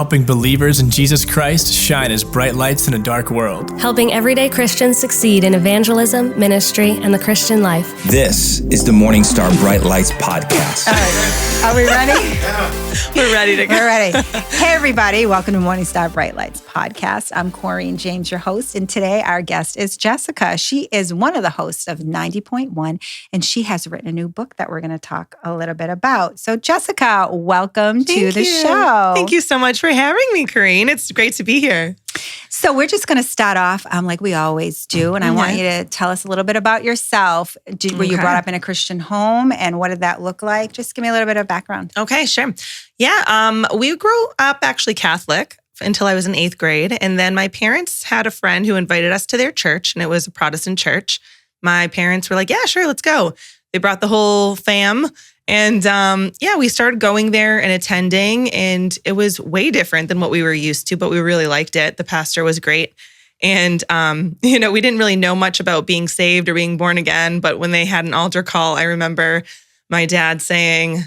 helping believers in Jesus Christ shine as bright lights in a dark world. Helping everyday Christians succeed in evangelism, ministry, and the Christian life. This is the Morning Star Bright Lights podcast. All right. Are we ready? We're ready to go. We're ready. Hey, everybody. Welcome to Morning Star Bright Lights podcast. I'm Corrine James, your host, and today our guest is Jessica. She is one of the hosts of 90.1, and she has written a new book that we're going to talk a little bit about. So, Jessica, welcome to the show. Thank you so much for having me, Corinne. It's great to be here. So we're just going to start off like we always do, and I want you to tell us a little bit about yourself. Were you brought up in a Christian home, and what did that look like? Just give me a little bit of background. Okay, sure. Yeah, we grew up actually Catholic until I was in 8th grade, and then my parents had a friend who invited us to their church, and it was a Protestant church. My parents were like, yeah, sure, let's go. They brought the whole fam. And we started going there and attending, and it was way different than what we were used to, but we really liked it. The pastor was great. And, we didn't really know much about being saved or being born again, but when they had an altar call, I remember my dad saying,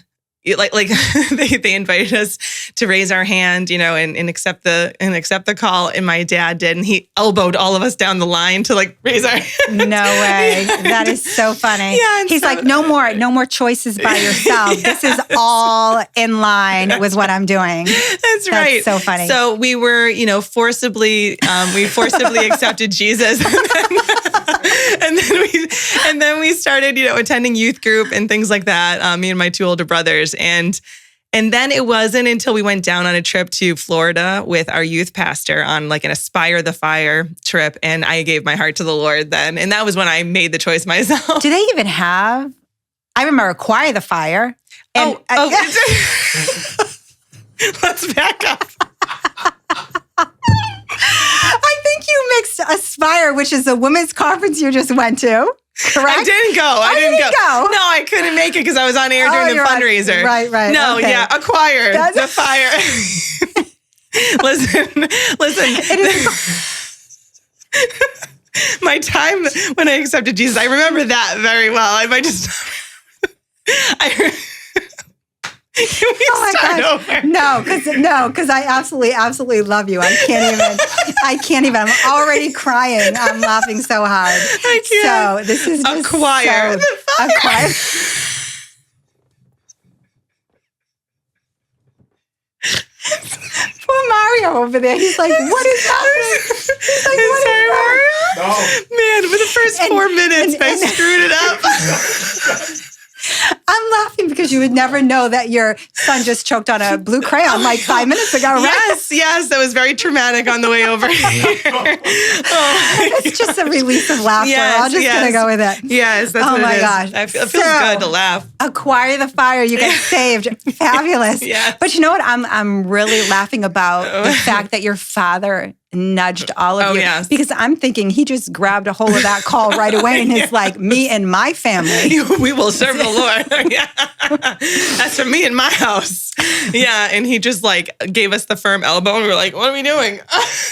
they invited us to raise our hand, and accept the call, and my dad did, and he elbowed all of us down the line to raise our hand. No way. That is so funny. Yeah, he's like, no more choices by yourself. Yeah. This is all in line with what I'm doing. That's right. So funny. So we were, forcibly accepted Jesus. And then we started, attending youth group and things like that. Me and my 2 older brothers. And then it wasn't until we went down on a trip to Florida with our youth pastor on an Aspire the Fire trip. And I gave my heart to the Lord then. And that was when I made the choice myself. Do they even have, I remember Acquire the Fire. And, Let's back up. I think you mixed Aspire, which is a women's conference you just went to. Correct? I didn't go. I didn't go. No, I couldn't make it because I was on air during the fundraiser. Right. No, okay. yeah, Acquire the Fire. Listen. It is my time when I accepted Jesus, I remember that very well. I might just... Can we start over? No, because I absolutely love you. I can't even. I'm already crying. I'm laughing so hard. I can't. So this is just Acquire the Fire. Acquire. Poor Marrio over there. He's like, what is happening? He's like, what is Mario? No. Man, for the first 4 minutes, I screwed it up. I'm laughing because you would never know that your son just choked on a blue crayon 5 minutes ago, right? Yes, that was very traumatic on the way over here. It's just a release of laughter. I'm just going to go with it. Yes, that's what it is. Oh my gosh. It feels good to laugh. Acquire the Fire, you get saved. Fabulous. Yes. But you know what? I'm really laughing about the fact that your father nudged all of you. Yes. Because I'm thinking he just grabbed a hold of that call right away and is like, me and my family. We will serve the Lord. Yeah. That's for me and my house. Yeah. And he just gave us the firm elbow and we were like, what are we doing?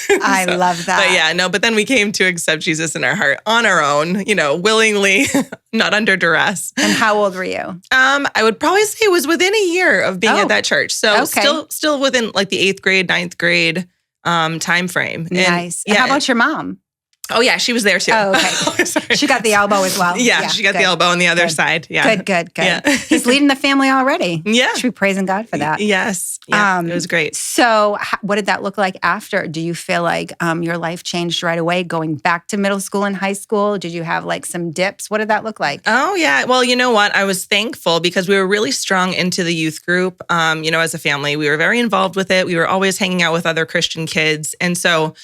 I love that. But then we came to accept Jesus in our heart on our own, willingly, not under duress. And how old were you? I would probably say it was within a year of being at that church. So still within the 8th grade, 9th grade time frame. Nice. And how about your mom? Oh, yeah, she was there too. Oh, okay. She got the elbow as well. Yeah, she got the elbow on the other side. Yeah. Good. Yeah. He's leading the family already. Yeah. Should be praising God for that. Yes. Yeah, it was great. So what did that look like after? Do you feel like your life changed right away going back to middle school and high school? Did you have some dips? What did that look like? Oh, yeah. Well, you know what? I was thankful because we were really strong into the youth group. As a family, we were very involved with it. We were always hanging out with other Christian kids. And so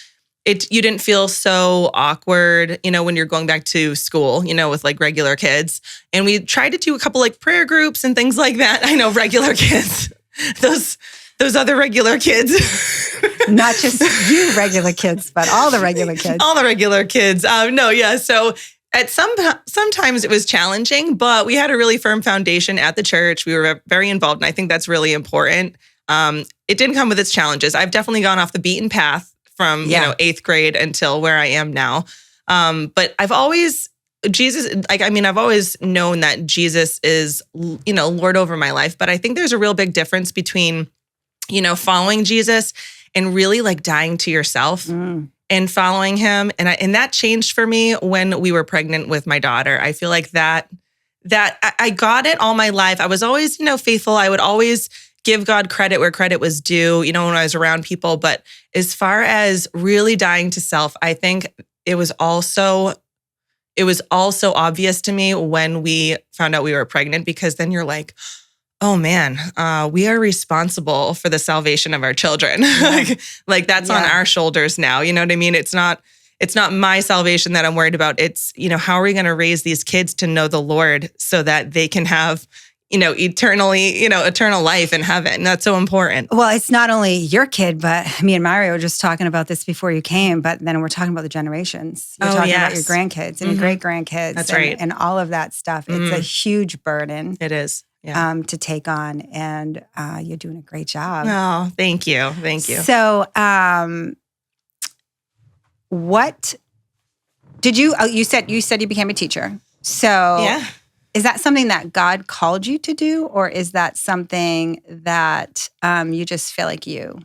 you didn't feel so awkward, when you're going back to school, with regular kids. And we tried to do a couple prayer groups and things like that. I know, regular kids, those other regular kids. Not just you regular kids, but all the regular kids. All the regular kids. So sometimes it was challenging, but we had a really firm foundation at the church. We were very involved, and I think that's really important. It didn't come with its challenges. I've definitely gone off the beaten path from 8th grade until where I am now. But I've always I've always known that Jesus is, Lord over my life. But I think there's a real big difference between following Jesus and really like dying to yourself and following him. And that changed for me when we were pregnant with my daughter. I feel like that I got it all my life. I was always, faithful. I would always give God credit where credit was due, when I was around people. But as far as really dying to self, I think it was also obvious to me when we found out we were pregnant, because then you're like, oh man, we are responsible for the salvation of our children. like that's on our shoulders now. You know what I mean? It's not my salvation that I'm worried about. It's, how are we going to raise these kids to know the Lord so that they can have, eternal life in heaven. That's so important. Well, it's not only your kid, but me and Marrio were just talking about this before you came, but then we're talking about the generations. You're talking about your grandkids and your great-grandkids. That's right. And all of that stuff. It's a huge burden. It is. Yeah. To take on, and you're doing a great job. Oh, thank you. Thank you. So, what did you said you became a teacher. So is that something that God called you to do, or is that something that you just feel like you?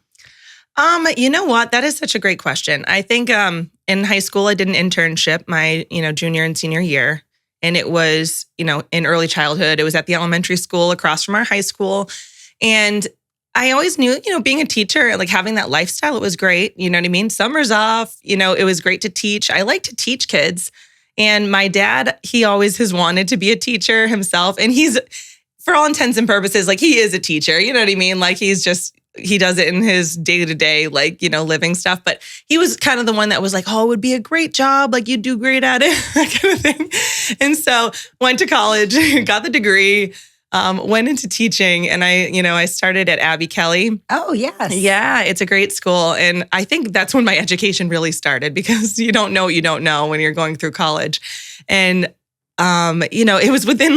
You know what? That is such a great question. I think in high school, I did an internship my, junior and senior year. And it was, in early childhood. It was at the elementary school across from our high school. And I always knew, being a teacher, like having that lifestyle, it was great. You know what I mean? Summers off, it was great to teach. I like to teach kids. And my dad, he always has wanted to be a teacher himself. And he's, for all intents and purposes, like he is a teacher. You know what I mean? Like he does it in his day-to-day, living stuff. But he was kind of the one that was like, oh, it would be a great job. Like you'd do great at it, that kind of thing. And so went to college, got the degree, went into teaching. And I started at Abby Kelly. Oh, yes. Yeah, it's a great school. And I think that's when my education really started, because you don't know what you don't know when you're going through college. And, it was within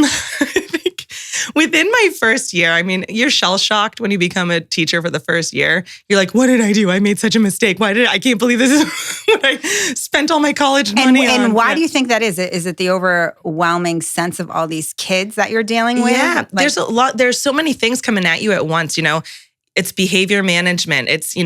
my first year. I mean, you're shell-shocked when you become a teacher for the first year. You're like, what did I do? I made such a mistake. I can't believe this is what I spent all my college money on. And why do you think that is? Is it the overwhelming sense of all these kids that you're dealing with? Yeah, there's so many things coming at you at once, It's behavior management. It's,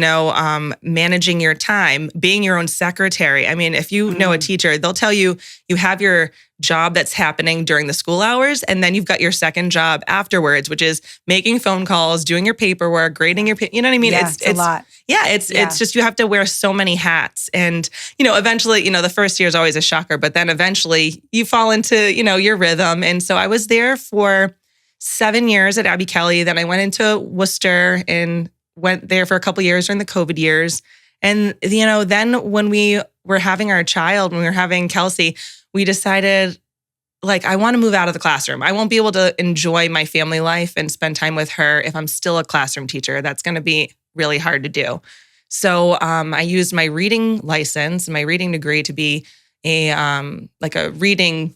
managing your time, being your own secretary. I mean, if you know a teacher, they'll tell you have your job that's happening during the school hours, and then you've got your second job afterwards, which is making phone calls, doing your paperwork, grading your, you know what I mean? Yeah, it's a lot. Yeah, it's just, you have to wear so many hats. And, eventually, the first year is always a shocker, but then eventually you fall into, your rhythm. And so I was there for 7 years at Abby Kelly. Then I went into Worcester and went there for a couple of years during the COVID years. And, then when we were having our child, when we were having Kelsey, we decided, I want to move out of the classroom. I won't be able to enjoy my family life and spend time with her if I'm still a classroom teacher. That's going to be really hard to do. So I used my reading license, my reading degree, to be a reading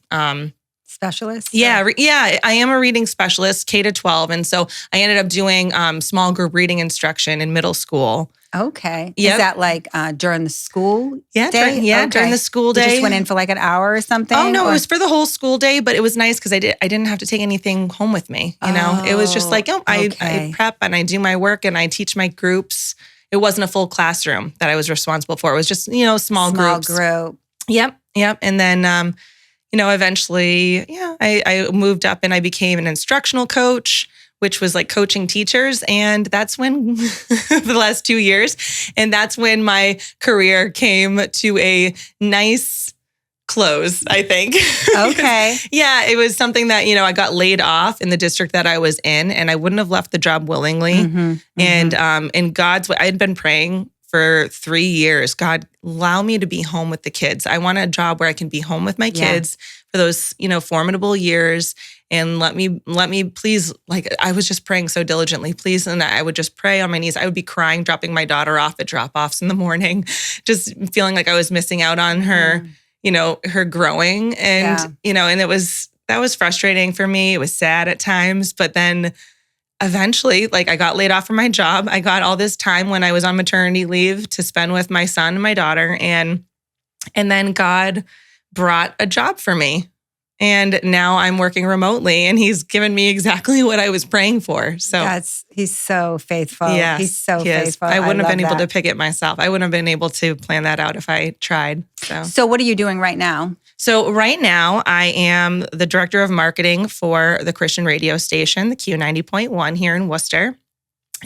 specialist? Yeah, I am a reading specialist, K to 12. And so I ended up doing small group reading instruction in middle school. Okay. Yep. Is that during the school day? During the school day. You just went in for an hour or something? Oh, no, it was for the whole school day, but it was nice because I didn't have to take anything home with me. It was just I prep and I do my work and I teach my groups. It wasn't a full classroom that I was responsible for. It was just, small groups. Group. Yep. And then, eventually, I moved up and I became an instructional coach, which was coaching teachers. And that's when, the last 2 years, and that's when my career came to a nice close, I think. Okay. Yeah, it was something that, I got laid off in the district that I was in, and I wouldn't have left the job willingly. And in God's way, I had been praying for 3 years. God, allow me to be home with the kids. I want a job where I can be home with my kids for those, formidable years. And let me please, I was just praying so diligently, please. And I would just pray on my knees. I would be crying, dropping my daughter off at drop-offs in the morning, just feeling like I was missing out on her, her growing. And, and that was frustrating for me. It was sad at times, but then eventually, I got laid off from my job. I got all this time when I was on maternity leave to spend with my son and my daughter. And then God brought a job for me. And now I'm working remotely, and he's given me exactly what I was praying for. So he's so faithful. Yes, he's so he is. faithful. I wouldn't have been able that. to pick it myself. I wouldn't have been able to plan that out if I tried. So what are you doing right now? So right now, I am the director of marketing for the Christian radio station, the Q90.1 here in Worcester.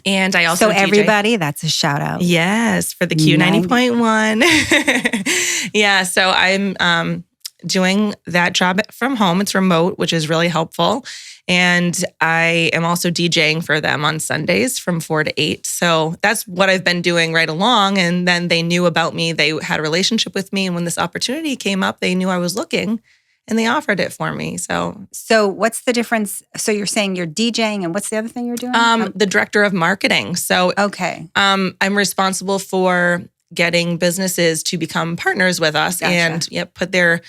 And I also DJ. Everybody, that's a shout out. Yes, for the Q90.1. Yeah, so I'm doing that job from home. It's remote, which is really helpful. And I am also DJing for them on Sundays from 4 to 8. So that's what I've been doing right along. And then they knew about me. They had a relationship with me. And when this opportunity came up, they knew I was looking and they offered it for me. So what's the difference? So you're saying you're DJing, and what's the other thing you're doing? The director of marketing. So okay. I'm responsible for getting businesses to become partners with us. Gotcha. And put their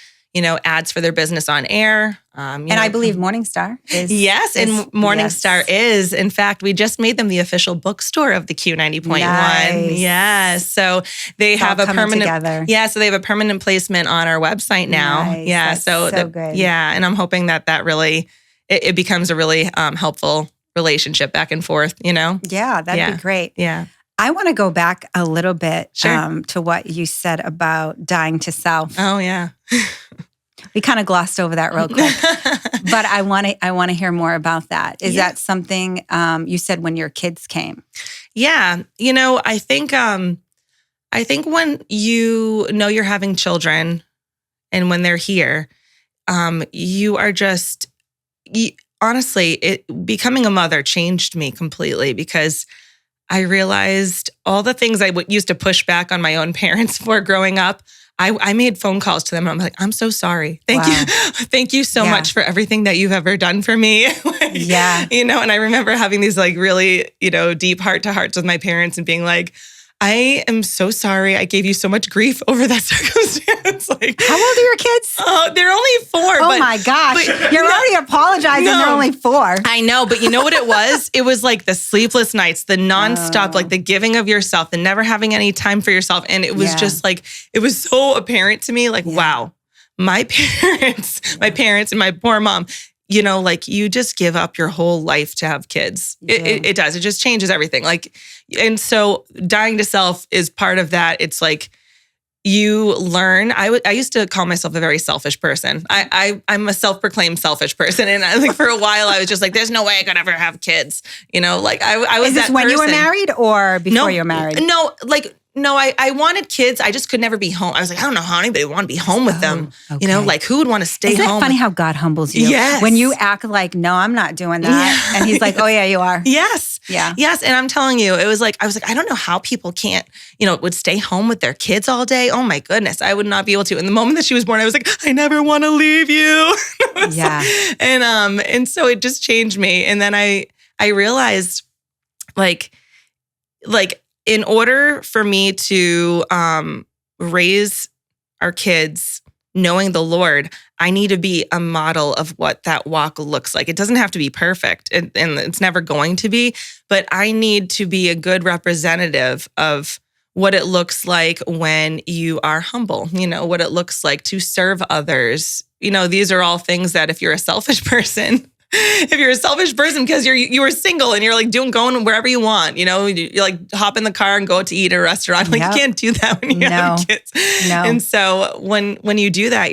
ads for their business on air. And I believe Morningstar is. Yes, and Morningstar is. In fact, we just made them the official bookstore of the Q90.1. Nice. Yes. So they have a permanent. Together. Yeah, so they have a permanent placement on our website now. Nice. Yeah, That's so good. Yeah, and I'm hoping that really it becomes a really helpful relationship back and forth. Yeah, that'd be great. Yeah. I want to go back a little bit Sure. to what you said about dying to self. Oh yeah. We kind of glossed over that real quick, but I want to hear more about that. Is that something you said when your kids came? Yeah, I think when you're having children, and when they're here, you are just honestly, becoming a mother changed me completely, because I realized all the things I used to push back on my own parents for growing up. I made phone calls to them and I'm like, I'm so sorry. Thank you. Thank you so much for everything that you've ever done for me. Yeah. And I remember having these really, deep heart to hearts with my parents and being like, I am so sorry. I gave you so much grief over that circumstance. How old are your kids? Oh, they're only 4. Oh my gosh. You're already apologizing. No, they're only 4. I know, but you know what it was? It was like the sleepless nights, the nonstop, the giving of yourself, the never having any time for yourself. And it was just it was so apparent to me, wow, my parents and my poor mom, you just give up your whole life to have kids. It does. It just changes everything. And so dying to self is part of that. It's you learn. I used to call myself a very selfish person. I'm a self-proclaimed selfish person. And for a while I was just there's no way I could ever have kids. I was Is this that when person. you were married or before you were married? No, I wanted kids. I just could never be home. I was I don't know how anybody would want to be home with them. Okay. Who would want to stay home? Isn't it funny how God humbles you? Yes. When you act no, I'm not doing that. And he's oh yeah, you are. Yes. Yeah. Yes. And I'm telling you, it was I was I don't know how people can't, would stay home with their kids all day. Oh my goodness. I would not be able to. And the moment that she was born, I was I never want to leave you. Yeah. And so it just changed me. And then I realized in order for me to raise our kids knowing the Lord, I need to be a model of what that walk looks like. It doesn't have to be perfect, and it's never going to be, but I need to be a good representative of what it looks like when you are humble, what it looks like to serve others. These are all things that if you're a selfish person, because you were single and you're going wherever you want, you hop in the car and go to eat at a restaurant. You can't do that when you have kids. No. And so when you do that,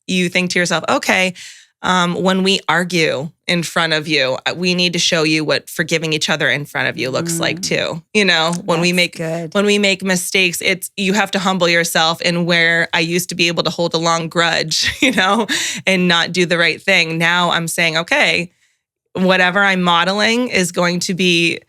you think to yourself, okay, when we argue in front of you, we need to show you what forgiving each other in front of you looks like too. When we make mistakes, you have to humble yourself. And where I used to be able to hold a long grudge, and not do the right thing. Now I'm saying, okay, whatever I'm modeling is going to be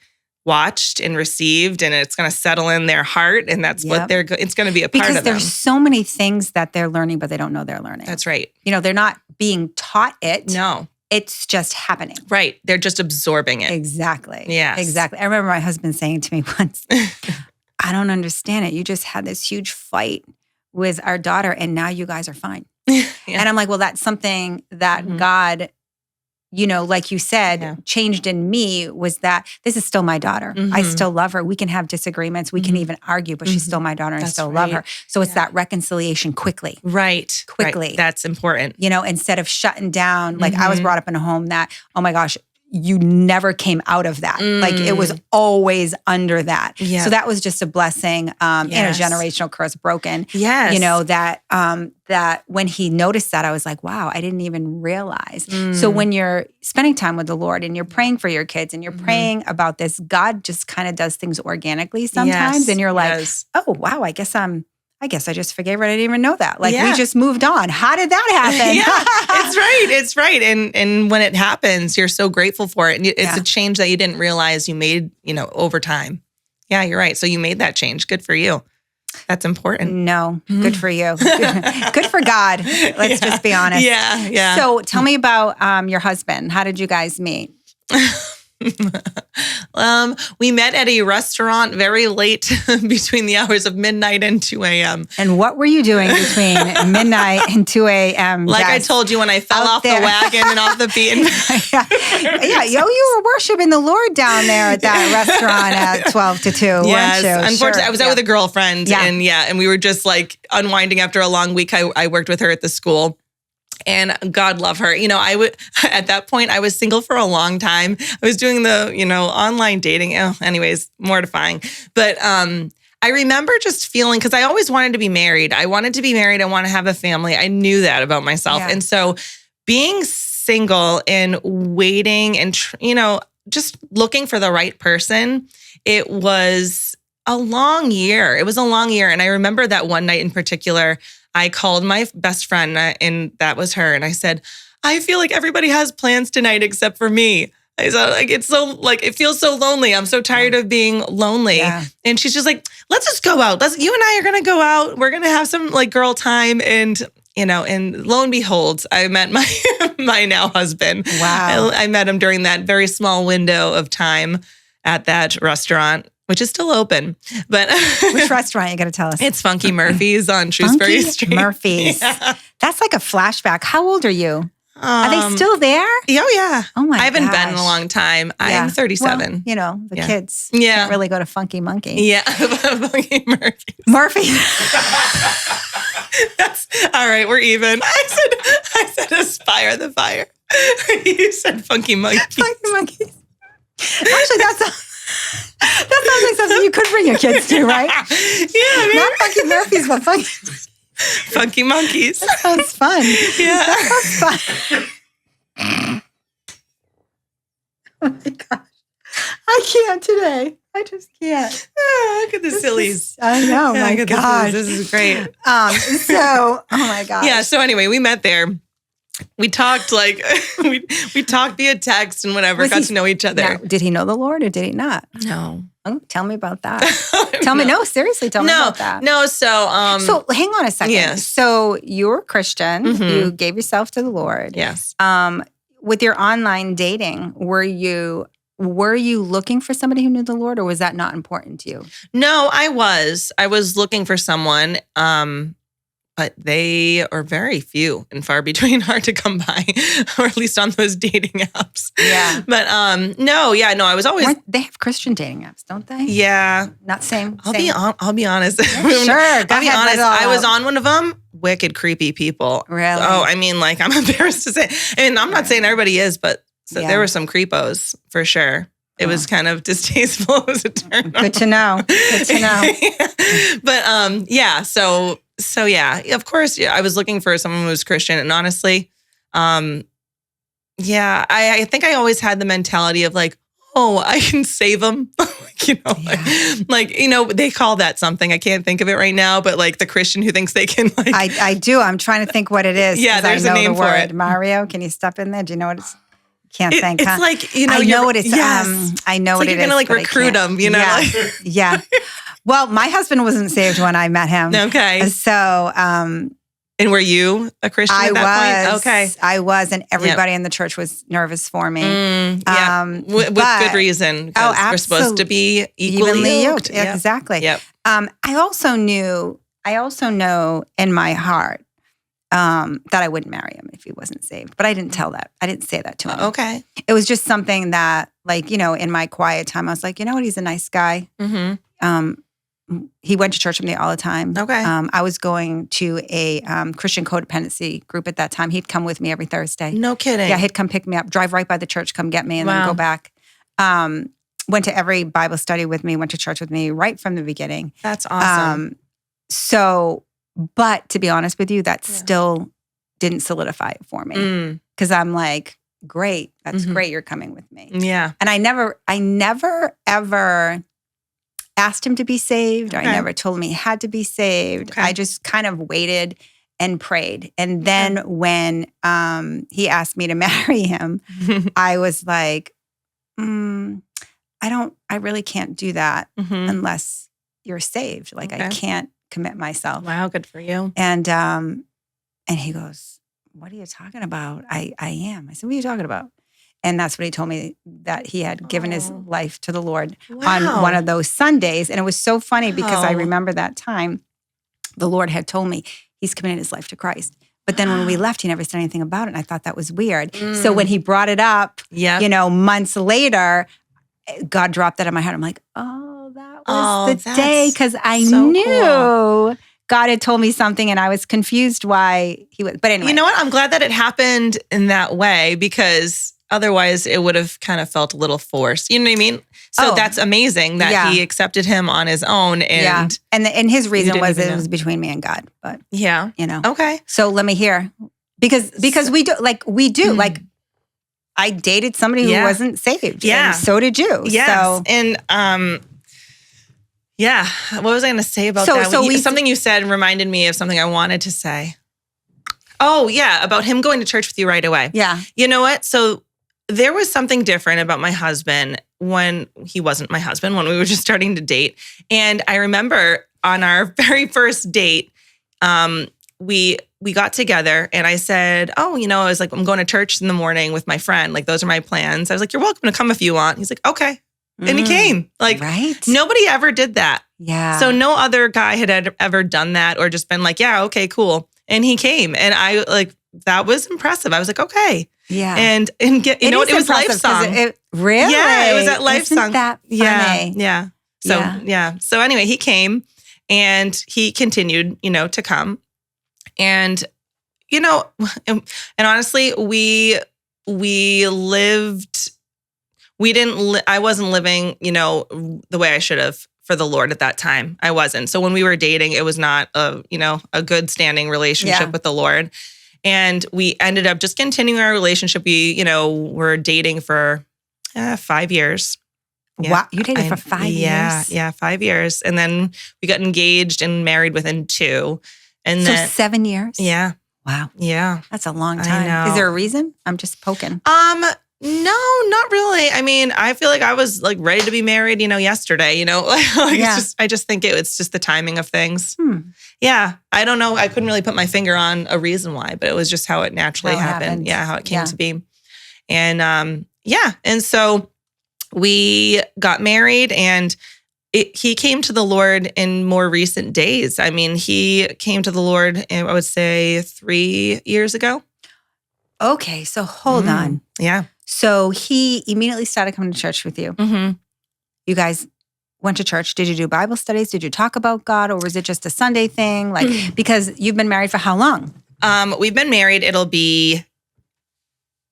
watched and received, and it's going to settle in their heart, and that's what it's going to be a part of them. Because there's so many things that they're learning, but they don't know they're learning. That's right. They're not being taught it. No. It's just happening. Right. They're just absorbing it. Exactly. Yes. Exactly. I remember my husband saying to me once, I don't understand it. You just had this huge fight with our daughter and now you guys are fine. And I'm well, that's something that God like you said, changed in me was that this is still my daughter. I still love her. We can have disagreements. We can even argue, but she's still my daughter and I still love her. So it's that reconciliation quickly. Right. Quickly. Right. That's important. Instead of shutting down, like I was brought up in a home that, oh my gosh, you never came out of that. Like it was always under that. Yeah. So that was just a blessing and a generational curse broken. Yes. That when he noticed that, I was like, wow, I didn't even realize. So when you're spending time with the Lord and you're praying for your kids and you're praying about this, God just kind of does things organically sometimes. And you're like, oh, wow, I guess I just forgave her. I didn't even know that. Like we just moved on. How did that happen? It's right. And when it happens, you're so grateful for it. And it's a change that you didn't realize you made, over time. Yeah, you're right. So you made that change. Good for you. That's important. No, good for you. Good for God. Let's just be honest. Yeah. So tell me about your husband. How did you guys meet? We met at a restaurant very late between the hours of midnight and 2 a.m. And what were you doing between midnight and 2 a.m.? Like I told you, when I fell off the wagon and off the beaten. You were worshiping the Lord down there at that restaurant at 12 to 2, weren't you? Unfortunately, I was out with a girlfriend and we were just like unwinding after a long week. I worked with her at the school. And God love her. At that point, I was single for a long time. I was doing the, online dating. Anyways, mortifying. But I remember just feeling, because I always wanted to be married. I wanted to be married. I want to have a family. I knew that about myself. Yeah. And so being single and waiting and, just looking for the right person, it was a long year. And I remember that one night in particular, I called my best friend and that was her. And I said, I feel like everybody has plans tonight except for me. I said, it feels so lonely. I'm so tired of being lonely. Yeah. And she's just like, let's just go out. You and I are going to go out. We're going to have some girl time. And, and lo and behold, I met my now husband. Wow. I met him during that very small window of time at that restaurant, which is still open. But which restaurant you got to tell us? It's Funky Murphy's on Shrewsbury Street. Murphy's. Yeah. That's like a flashback. How old are you? Are they still there? Oh, yeah. Oh, my I haven't been in a long time. I'm 37. Well, the kids can't really go to Funky Monkey. Yeah, Funky Murphy's. That's all right. We're even. I said Aspire the Fire. You said Funky Monkey. Funky Monkeys. Actually, that sounds like something you could bring your kids to, right? Yeah. Not Funky Murphy's, but Funky Monkeys. That sounds fun. Yeah. That sounds fun. Oh my gosh. I can't today. I just can't. Oh, look at the sillies. I know. My gosh. This is great. Oh my gosh. Yeah. So anyway, we met there. We talked we talked via text and whatever, got to know each other. Now, did he know the Lord or did he not? No. Oh, tell me about that. Seriously, tell me about that. No, so hang on a second. Yes. So you're a Christian, you gave yourself to the Lord. Yes. With your online dating, were you looking for somebody who knew the Lord, or was that not important to you? No, I was looking for someone, but they are very few and far between, hard to come by, or at least on those dating apps. Yeah. But I was always. They have Christian dating apps, don't they? Yeah. Not same. I'll be honest. Yeah, sure. I'll be honest. I was on one of them. Wicked creepy people. Really? Oh, I mean, I'm embarrassed to say. And I'm not saying everybody is, but there were some creepos for sure. It was kind of distasteful as a turn. Good to know. But So of course, I was looking for someone who was Christian, and honestly, I think I always had the mentality of I can save them. They call that something. I can't think of it right now, but the Christian who thinks they can I do. I'm trying to think what it is. Yeah, there's a name for it. Marrio, can you step in there? Do you know what it's? Can't think. It's huh? I know what it's. Yes. I know what it is. You're gonna recruit them, Yeah. Well, my husband wasn't saved when I met him. Okay. So, and were you a Christian at that point? Okay. I was, and everybody in the church was nervous for me. With good reason. Because we're supposed to be evenly yoked. Yep. Exactly. Yep. I also know in my heart that I wouldn't marry him if he wasn't saved. But I didn't tell that. I didn't say that to him. Okay. It was just something that, like, in my quiet time, I was like, you know what? He's a nice guy. He went to church with me all the time. Okay. I was going to a Christian codependency group at that time. He'd come with me every Thursday. No kidding. Yeah, he'd come pick me up, drive right by the church, come get me, and then go back. Went to every Bible study with me, went to church with me right from the beginning. That's awesome. But to be honest with you, that still didn't solidify it for me. Because I'm like, great, that's great, you're coming with me. Yeah. And I never ever asked him to be saved, or I never told him he had to be saved. Okay. I just kind of waited and prayed. And then when he asked me to marry him, I was like, I really can't do that unless you're saved. Like, I can't commit myself. Wow, good for you. And he goes, what are you talking about? I am. I said, what are you talking about? And that's when he told me that he had given his life to the Lord on one of those Sundays. And it was so funny because I remember that time the Lord had told me he's committed his life to Christ. But then when we left, he never said anything about it. And I thought that was weird. So when he brought it up, months later, God dropped that in my heart. I'm like, oh, that was the day. Because I knew God had told me something and I was confused why he was. But anyway. You know what? I'm glad that it happened in that way, because otherwise it would have kind of felt a little forced. You know what I mean? So that's amazing that he accepted him on his own. And and his reason was it was between me and God. But Okay. So let me hear. Because we do. Like, I dated somebody who wasn't saved. Yeah. And so did you. Yes. So, and what was I going to say about that? Something you said reminded me of something I wanted to say. Oh, yeah, about him going to church with you right away. Yeah. You know what? So there was something different about my husband when he wasn't my husband, when we were just starting to date. And I remember on our very first date, we got together and I said, I was like, I'm going to church in the morning with my friend. Like, those are my plans. I was like, you're welcome to come if you want. He's like, okay. And he came. Like, nobody ever did that. Yeah. So no other guy had ever done that or just been like, yeah, okay, cool. And he came. And I that was impressive. I was like, okay. Yeah. And you know what? It was Lifesong. Really? Yeah, it was at Lifesong. Isn't that funny? Yeah. So, So anyway, he came and he continued, to come. And, and honestly, I wasn't living, the way I should have for the Lord at that time. I wasn't. So when we were dating, it was not a good standing relationship with the Lord. And we ended up just continuing our relationship. We, were dating for 5 years. Yeah. Wow. You dated for 5 years? Yeah, 5 years. And then we got engaged and married within 2. And so then 7 years? Yeah. Wow. Yeah. That's a long time. I know. Is there a reason? I'm just poking. No, not really. I mean, I feel like I was ready to be married, yesterday, I just think it's just the timing of things. Yeah. I don't know. I couldn't really put my finger on a reason why, but it was just how it naturally happened. Yeah. How it came to be. And, And so we got married and he came to the Lord in more recent days. I mean, he came to the Lord, I would say 3 years ago. Okay. So hold on. Yeah. So he immediately started coming to church with you. Mm-hmm. You guys went to church. Did you do Bible studies? Did you talk about God, or was it just a Sunday thing? Because you've been married for how long? We've been married. It'll be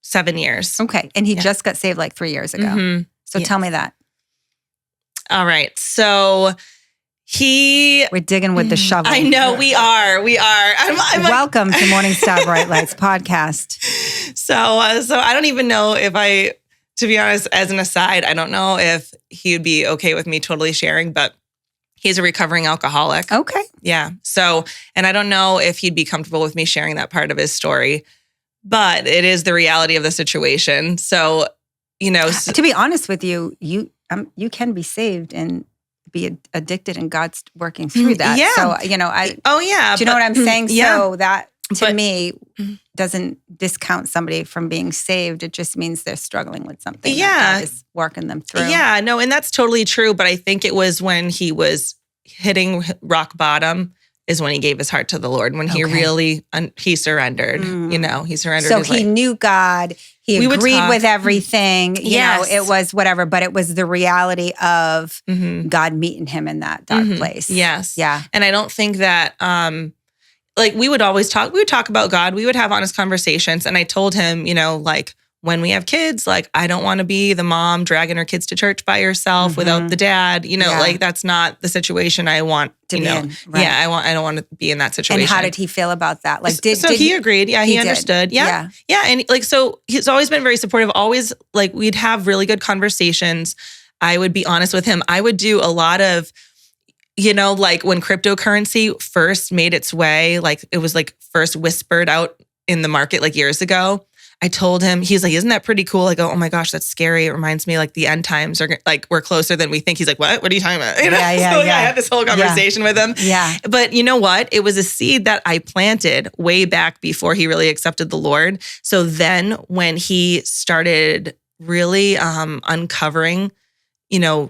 7 years. Okay. And he just got saved 3 years ago. Mm-hmm. So tell me that. All right. So we're digging with the shovel. I know we are. I'm welcome to Morning Star Bright Lights podcast. So I don't even know if to be honest, as an aside, I don't know if he would be okay with me totally sharing, but he's a recovering alcoholic. Okay. Yeah. So, and I don't know if he'd be comfortable with me sharing that part of his story, but it is the reality of the situation. So, to be honest with you, you can be saved and be addicted, and God's working through that. Yeah. So, do you know what I'm saying? Yeah. So that to me doesn't discount somebody from being saved. It just means they're struggling with something. that God is working them through. Yeah, no, and that's totally true. But I think it was when he was hitting rock bottom is when he gave his heart to the Lord, when he really, he surrendered, he surrendered So his he life. knew God. He agreed with everything. You know, it was whatever, but it was the reality of God meeting him in that dark place. Yes. Yeah. And I don't think that, like we would talk about God. We would have honest conversations. And I told him, like, when we have kids, like, I don't want to be the mom dragging her kids to church by herself without the dad, like that's not the situation I want to be in. Right. Yeah. I don't want to be in that situation. And how did he feel about that? Like, did he agreed. Yeah. He understood. Yeah. And like, so he's always been very supportive. Always like we'd have really good conversations. I would be honest with him. I would do a lot of, like when cryptocurrency first made its way, like it was like first whispered out in the market like years ago. I told him, he's like, isn't that pretty cool? I go, oh my gosh, that's scary. It reminds me like the end times are like, we're closer than we think. He's like, what are you talking about? Yeah. I had this whole conversation with him. Yeah. But you know what? It was a seed that I planted way back before he really accepted the Lord. So then when he started really uncovering,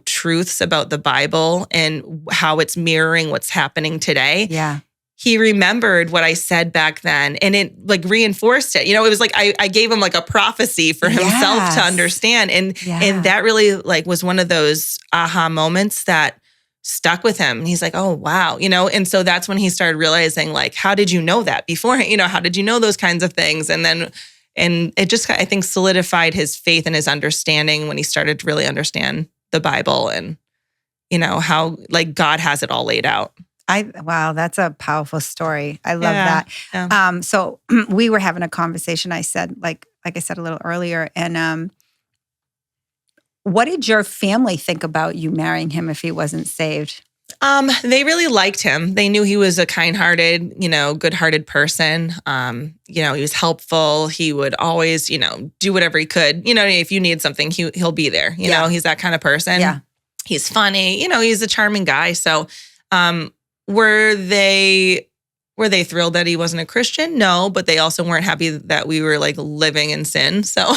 truths about the Bible and how it's mirroring what's happening today. Yeah. He remembered what I said back then and it like reinforced it. It was like I gave him like a prophecy for himself to understand. And that really like was one of those aha moments that stuck with him. He's like, oh, wow. And so that's when he started realizing like, how did you know that before? How did you know those kinds of things? And it just, I think, solidified his faith and his understanding when he started to really understand the Bible and, how like God has it all laid out. Wow, that's a powerful story. I love that. Yeah. So we were having a conversation. I said, like I said a little earlier, and what did your family think about you marrying him if he wasn't saved? They really liked him. They knew he was a kind-hearted, good-hearted person. He was helpful. He would always, do whatever he could. If you need something, he'll be there. He's that kind of person. Yeah. He's funny. He's a charming guy. So, were they thrilled that he wasn't a Christian? No, but they also weren't happy that we were like living in sin. So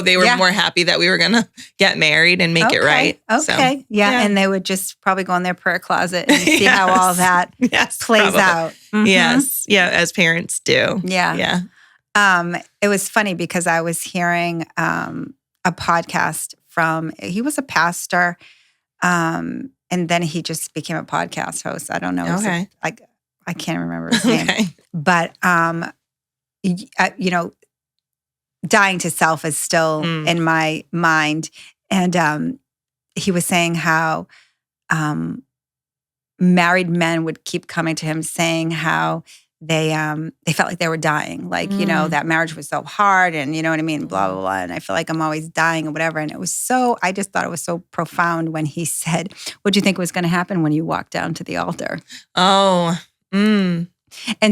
they were more happy that we were going to get married and make it right. Okay. So, yeah. And they would just probably go in their prayer closet and see how all that plays out. Mm-hmm. Yes. Yeah. As parents do. Yeah. Yeah. It was funny because I was hearing a podcast he was a pastor, and then he just became a podcast host. I don't know. Okay. I can't remember his name. But, dying to self is still in my mind. And he was saying how married men would keep coming to him saying how they felt like they were dying. Like, that marriage was so hard and you know what I mean? Blah, blah, blah. And I feel like I'm always dying or whatever. And I just thought it was so profound when he said, what do you think was going to happen when you walked down to the altar? Oh, And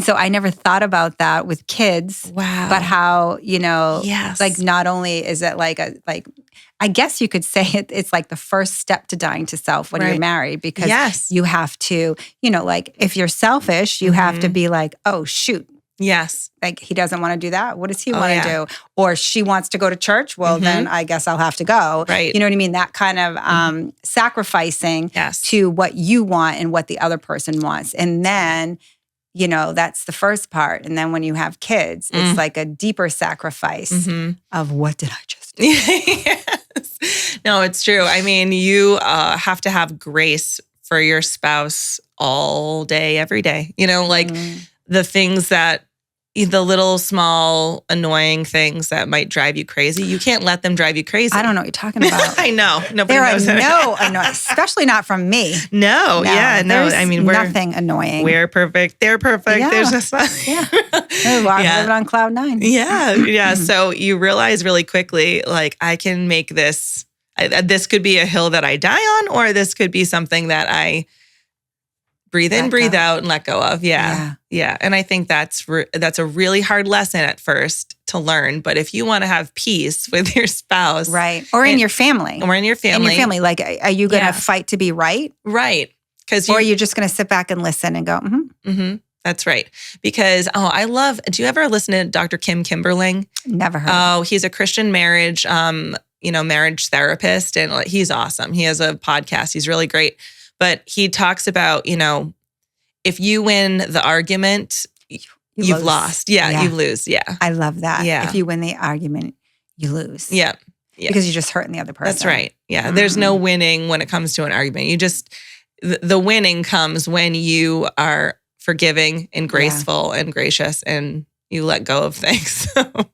so I never thought about that with kids. Wow. But how, yes. like not only is it I guess you could say it's like the first step to dying to self when you're married because you have to, like if you're selfish, you have to be like, oh, shoot. Yes. Like he doesn't want to do that. What does he want to do? Or she wants to go to church. Well, then I guess I'll have to go. Right. You know what I mean? That kind of sacrificing to what you want and what the other person wants. And then, that's the first part. And then when you have kids, it's like a deeper sacrifice of what did I just do? Yes. No, it's true. I mean, you have to have grace for your spouse all day, every day. The things the little small annoying things that might drive you crazy. You can't let them drive you crazy. I don't know what you're talking about. I know. Nobody there knows are no annoying, especially not from me. No. Yeah. No. I mean, we're nothing annoying. We're perfect. They're perfect. Yeah. There's just We're living on cloud 9. Yeah. Yeah. So you realize really quickly, like I can make this. This could be a hill that I die on, or this could be something that I breathe in, breathe out, and let go of. Yeah. And I think that's a really hard lesson at first to learn. But if you want to have peace with your spouse. Right. Or in your family. Like, are you going to fight to be right? Right. Or are you just going to sit back and listen and go, That's right. Because, do you ever listen to Dr. Kim Kimberling? Never heard. Oh, he's a Christian marriage, marriage therapist. And he's awesome. He has a podcast. He's really great. But he talks about, if you win the argument, you've lost. Yeah, you lose. Yeah. I love that. Yeah. If you win the argument, you lose. Yeah. Because you're just hurting the other person. That's right. Yeah. There's no winning when it comes to an argument. You just, the winning comes when you are forgiving and graceful and gracious and you let go of things. That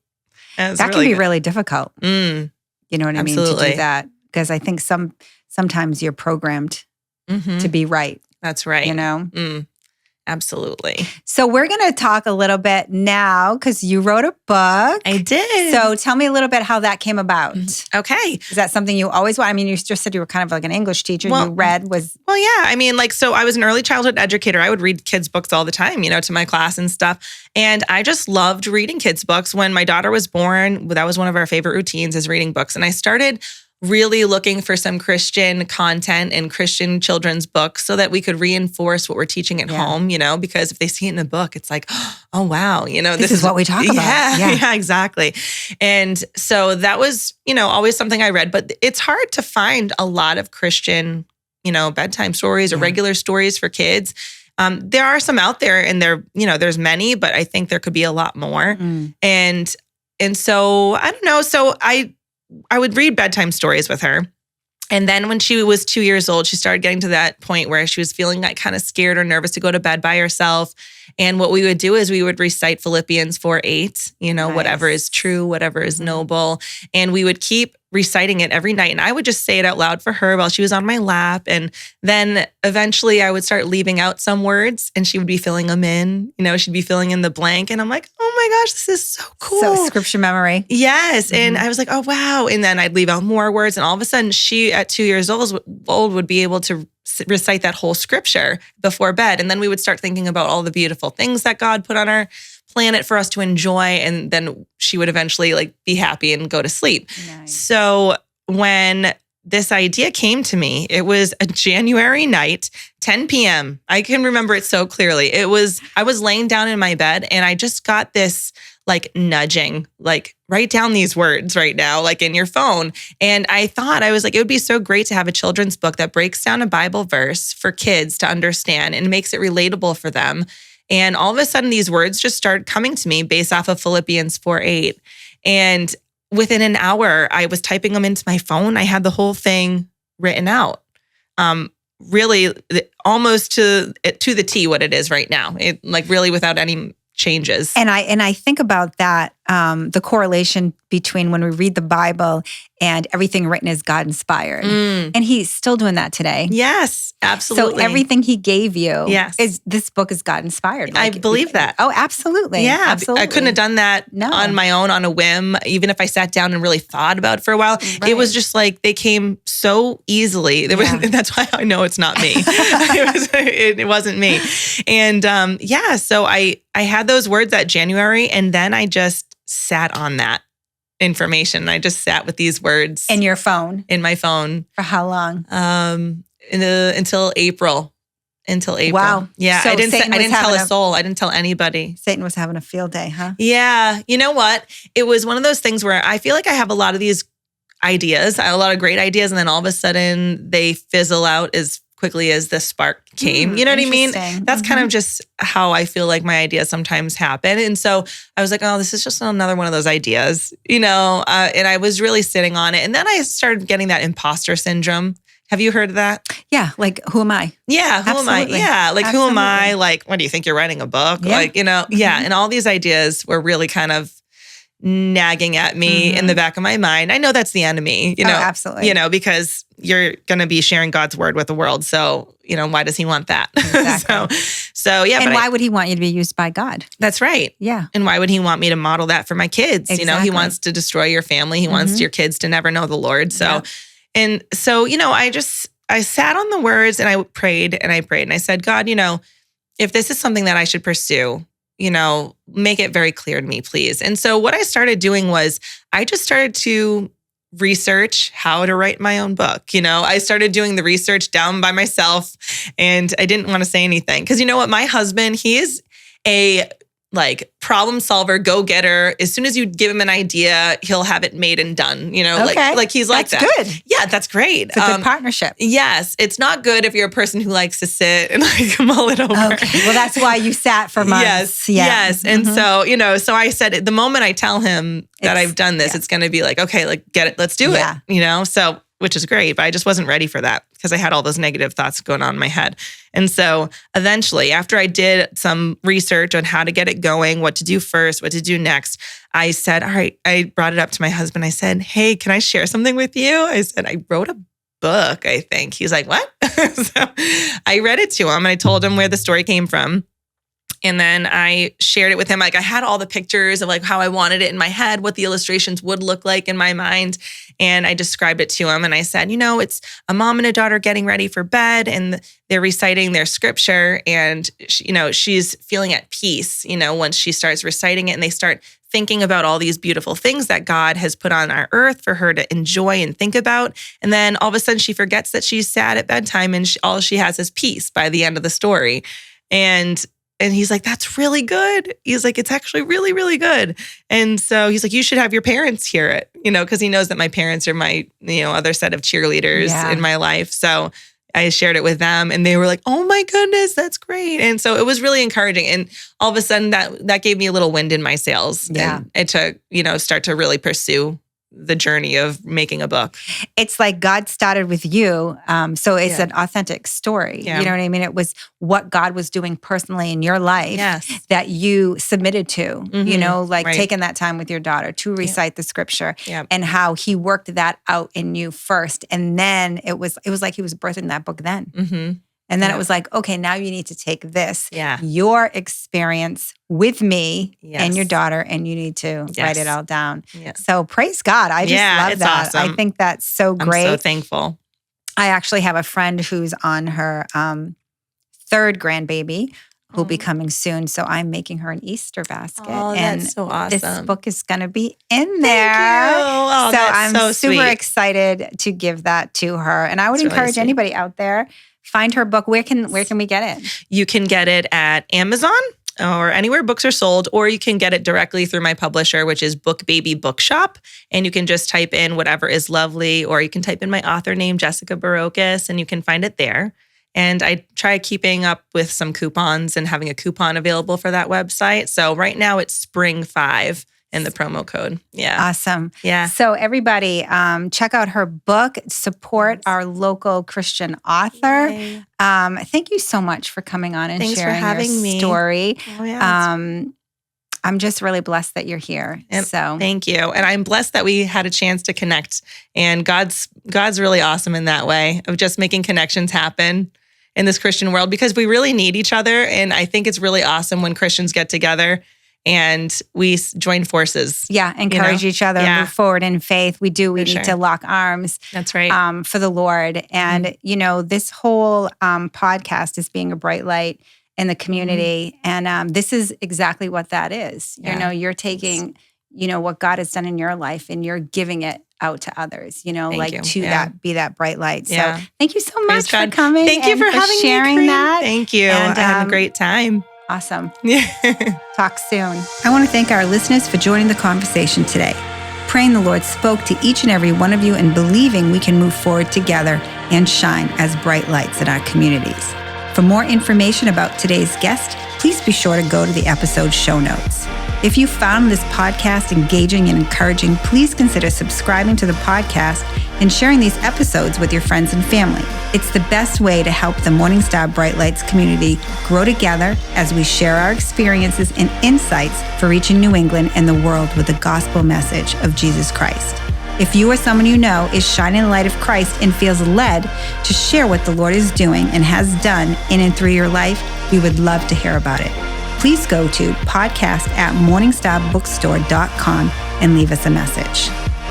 can be really difficult. You know what I mean? To do that. Because I think sometimes you're programmed to be right. That's right. You know? Absolutely. So we're going to talk a little bit now because you wrote a book. I did. So tell me a little bit how that came about. Okay. Is that something you always want? I mean, you just said you were kind of like an English teacher. Well, you read was... Well, yeah. I mean, so I was an early childhood educator. I would read kids' books all the time, to my class and stuff. And I just loved reading kids' books. When my daughter was born, that was one of our favorite routines is reading books. And I started really looking for some Christian content and Christian children's books so that we could reinforce what we're teaching at home, because if they see it in a book, it's like, oh, wow, this is what we talk about. Yeah, exactly. And so that was, always something I read, but it's hard to find a lot of Christian, bedtime stories or regular stories for kids. There are some out there and there's many, but I think there could be a lot more. And so I don't know. So I would read bedtime stories with her. And then when she was 2 years old, she started getting to that point where she was feeling like kind of scared or nervous to go to bed by herself. And what we would do is we would recite Philippians 4:8, whatever is true, whatever is noble. And we would keep reciting it every night. And I would just say it out loud for her while she was on my lap. And then eventually I would start leaving out some words and she would be filling them in. She'd be filling in the blank. And I'm like, oh my gosh, this is so cool. So scripture memory. Yes. And I was like, oh, wow. And then I'd leave out more words. And all of a sudden she at 2 years old would be able to recite that whole scripture before bed. And then we would start thinking about all the beautiful things that God put on our planet for us to enjoy. And then she would eventually be happy and go to sleep. Nice. So when this idea came to me, it was a January night, 10 p.m. I can remember it so clearly. I was laying down in my bed and I just got this nudging, write down these words right now, in your phone. And I thought, I was like, it would be so great to have a children's book that breaks down a Bible verse for kids to understand and makes it relatable for them. And all of a sudden, these words just started coming to me based off of Philippians 4:8. And within an hour, I was typing them into my phone. I had the whole thing written out. Really, almost to the T what it is right now. It really without any changes. And I think about that, the correlation between when we read the Bible and everything written is God inspired. And he's still doing that today. Yes, absolutely. So everything he gave you this book is God inspired. I believe that. Oh, absolutely. Yeah, absolutely. I couldn't have done that on my own, on a whim, even if I sat down and really thought about it for a while. Right. It was just they came so easily. That's why I know it's not me. It wasn't me. And so I had those words that January, and then I just sat on that information. I just sat with these words in your phone, in my phone. For how long? Until April. Wow. Yeah. So I didn't tell a soul. I didn't tell anybody. Satan was having a field day, huh? Yeah. You know what? It was one of those things where I feel like I have a lot of these ideas, a lot of great ideas, and then all of a sudden they fizzle out as quickly as the spark came. You know what I mean? That's kind of just how I feel like my ideas sometimes happen. And so I was like, oh, this is just another one of those ideas, and I was really sitting on it. And then I started getting that imposter syndrome. Have you heard of that? Yeah. Who am I? Yeah. Who am I? Yeah. Who am I? What do you think you're writing a book? Yeah. Yeah. And all these ideas were really kind of nagging at me in the back of my mind. I know that's the enemy, absolutely. Because you're going to be sharing God's word with the world. So, why does he want that? Exactly. so yeah. And why would he want you to be used by God? That's right. Yeah. And why would he want me to model that for my kids? Exactly. He wants to destroy your family. He wants your kids to never know the Lord. So, and so, I sat on the words and I prayed and I prayed and I said, God, if this is something that I should pursue, make it very clear to me, please. And so what I started doing was I just started to research how to write my own book. I started doing the research down by myself and I didn't want to say anything. Because you know what? My husband, he is a like problem solver, go getter. As soon as you give him an idea, he'll have it made and done. You know, like he's like that's that. Good. Yeah, that's great. It's a good partnership. Yes, it's not good if you're a person who likes to sit and like mull it over. Okay, well, that's why you sat for months. Yes. And so, you know, so I said, the moment I tell him that I've done this, it's going to be like, okay, like get it, let's do it. You know, so which is great, but I just wasn't ready for that because I had all those negative thoughts going on in my head. And so eventually, after I did some research on how to get it going, what to do first, what to do next, I said, all right, I brought it up to my husband. I said, hey, can I share something with you? I said, I wrote a book, I think. He's like, what? So I read it to him and I told him where the story came from. And then I shared it with him. Like I had all the pictures of like how I wanted it in my head, what the illustrations would look like in my mind. And I described it to him. And I said, you know, it's a mom and a daughter getting ready for bed and they're reciting their scripture. And, you know, she's feeling at peace, you know, once she starts reciting it and they start thinking about all these beautiful things that God has put on our earth for her to enjoy and think about. And then all of a sudden she forgets that she's sad at bedtime and all she has is peace by the end of the story. And he's like, that's really good. He's like, it's actually really, really good. And so he's like, you should have your parents hear it, you know, because he knows that my parents are my, you know, other set of cheerleaders in my life. So I shared it with them and they were like, oh my goodness, that's great. And so it was really encouraging. And all of a sudden that gave me a little wind in my sails. Yeah. And to, you know, start to really pursue the journey of making a book. It's like God started with you. So it's an authentic story. Yeah. You know what I mean? It was what God was doing personally in your life that you submitted to, you know, like taking that time with your daughter to recite the scripture and how he worked that out in you first. And then it was like he was birthing that book then. And then it was like, okay, now you need to take this, your experience with me and your daughter, and you need to write it all down. So praise God. I just love that. Awesome. I think that's so great. I'm so thankful. I actually have a friend who's on her third grandbaby who'll be coming soon. So I'm making her an Easter basket. Oh, and that's so awesome. This book is going to be in there. Thank you. Oh, so that's I'm so super sweet. excited to give that to her. And I would encourage anybody out there, find her book. Where can we get it? You can get it at Amazon or anywhere books are sold, or you can get it directly through my publisher, which is Book Baby Bookshop. And you can just type in Whatever Is Lovely, or you can type in my author name, Jessica Burokas, and you can find it there. And I try keeping up with some coupons and having a coupon available for that website. So right now it's Spring 5 in the promo code. Yeah. Awesome. Yeah. So everybody, check out her book, support our local Christian author. Yay. Thank you so much for coming on and Thanks sharing for having your me. story. Oh, yeah. I'm just really blessed that you're here. So thank you. And I'm blessed that we had a chance to connect. And God's really awesome in that way of just making connections happen in this Christian world, because we really need each other. And I think it's really awesome when Christians get together and we join forces. Yeah, encourage each other, move forward in faith. We need to lock arms. That's right. For the Lord. And, you know, this whole podcast is being a bright light in the community. And this is exactly what that is. You know, you're taking, you know, what God has done in your life and you're giving it out to others, you know, be that bright light. So thank you so much for coming. Thank you for having sharing me, that. Thank you. And I had a great time. Awesome. Talk soon. I want to thank our listeners for joining the conversation today. Praying the Lord spoke to each and every one of you and believing we can move forward together and shine as bright lights in our communities. For more information about today's guest, please be sure to go to the episode show notes. If you found this podcast engaging and encouraging, please consider subscribing to the podcast and sharing these episodes with your friends and family. It's the best way to help the Morning Star Bright Lights community grow together as we share our experiences and insights for reaching New England and the world with the gospel message of Jesus Christ. If you or someone you know is shining the light of Christ and feels led to share what the Lord is doing and has done in and through your life, we would love to hear about it. Please go to podcast@morningstarbookstore.com and leave us a message.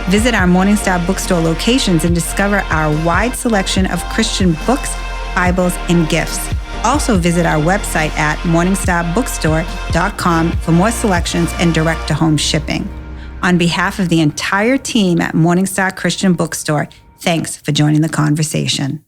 Visit our Morningstar Bookstore locations and discover our wide selection of Christian books, Bibles, and gifts. Also visit our website at morningstarbookstore.com for more selections and direct-to-home shipping. On behalf of the entire team at Morningstar Christian Bookstore, thanks for joining the conversation.